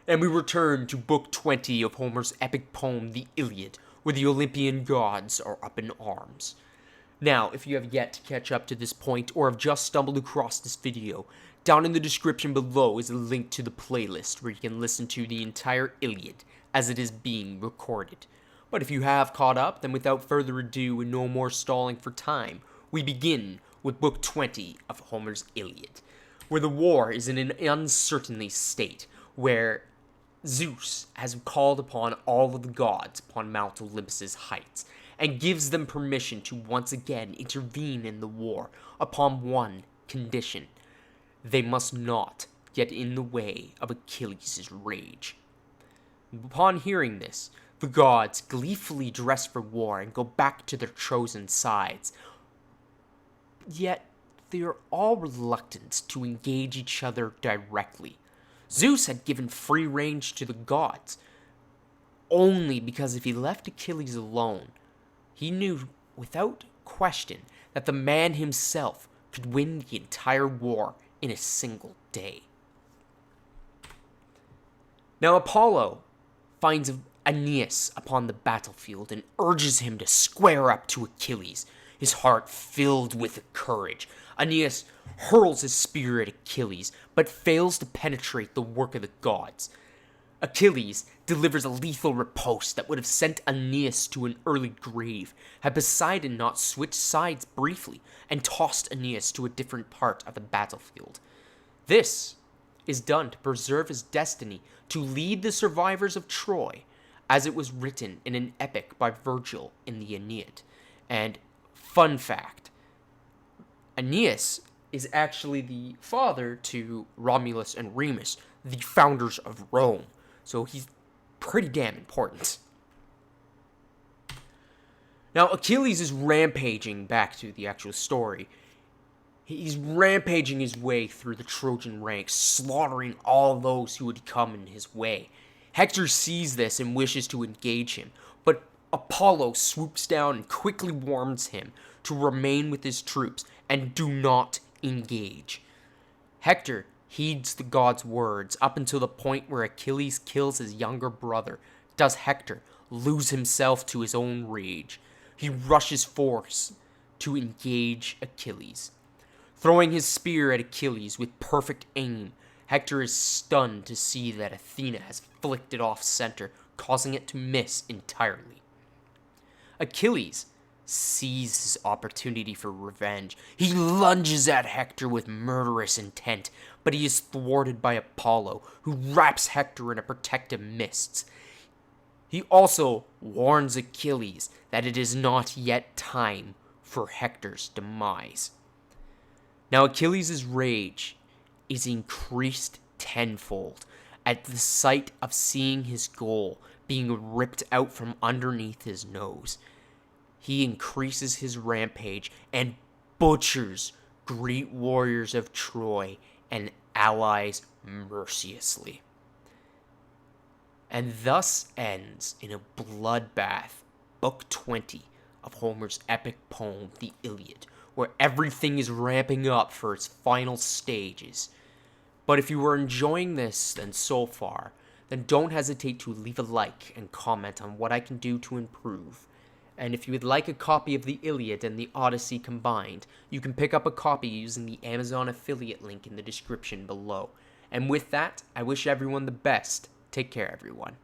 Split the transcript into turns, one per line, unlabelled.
And we return to Book 20 of Homer's epic poem, the Iliad, where the Olympian gods are up in arms. Now, if you have yet to catch up to this point or have just stumbled across this video, down in the description below is a link to the playlist where you can listen to the entire Iliad as it is being recorded. But if you have caught up, then without further ado and no more stalling for time, we begin with Book 20 of Homer's Iliad, where the war is in an uncertainty state, where Zeus has called upon all of the gods upon Mount Olympus's heights, and gives them permission to once again intervene in the war upon one condition. They must not get in the way of Achilles' rage. Upon hearing this, the gods gleefully dress for war and go back to their chosen sides. Yet, they are all reluctant to engage each other directly. Zeus had given free range to the gods, only because if he left Achilles alone, he knew without question that the man himself could win the entire war in a single day. Now Apollo finds Aeneas upon the battlefield and urges him to square up to Achilles, his heart filled with courage. Aeneas hurls his spear at Achilles, but fails to penetrate the work of the gods. Achilles delivers a lethal riposte that would have sent Aeneas to an early grave, had Poseidon not switched sides briefly and tossed Aeneas to a different part of the battlefield. This is done to preserve his destiny to lead the survivors of Troy, as it was written in an epic by Virgil in the Iliad. And fun fact, Aeneas is actually the father to Romulus and Remus, the founders of Rome. So he's pretty damn important. Now, Achilles is rampaging, back to the actual story. He's rampaging his way through the Trojan ranks, slaughtering all those who would come in his way. Hector sees this and wishes to engage him, but Apollo swoops down and quickly warns him to remain with his troops and do not engage. Hector heeds the god's words up until the point where Achilles kills his younger brother. Does Hector lose himself to his own rage? He rushes forth to engage Achilles. Throwing his spear at Achilles with perfect aim, Hector is stunned to see that Athena has flicked it off center, causing it to miss entirely. Achilles sees his opportunity for revenge. He lunges at Hector with murderous intent, but he is thwarted by Apollo, who wraps Hector in a protective mist. He also warns Achilles that it is not yet time for Hector's demise. Now Achilles' rage is increased tenfold at the sight of seeing his goal being ripped out from underneath his nose. He increases his rampage and butchers great warriors of Troy and allies mercilessly. And thus ends in a bloodbath Book 20 of Homer's epic poem, the Iliad, where everything is ramping up for its final stages. But if you are enjoying this then so far, then don't hesitate to leave a like and comment on what I can do to improve. And if you would like a copy of the Iliad and the Odyssey combined, you can pick up a copy using the Amazon affiliate link in the description below. And with that, I wish everyone the best. Take care, everyone.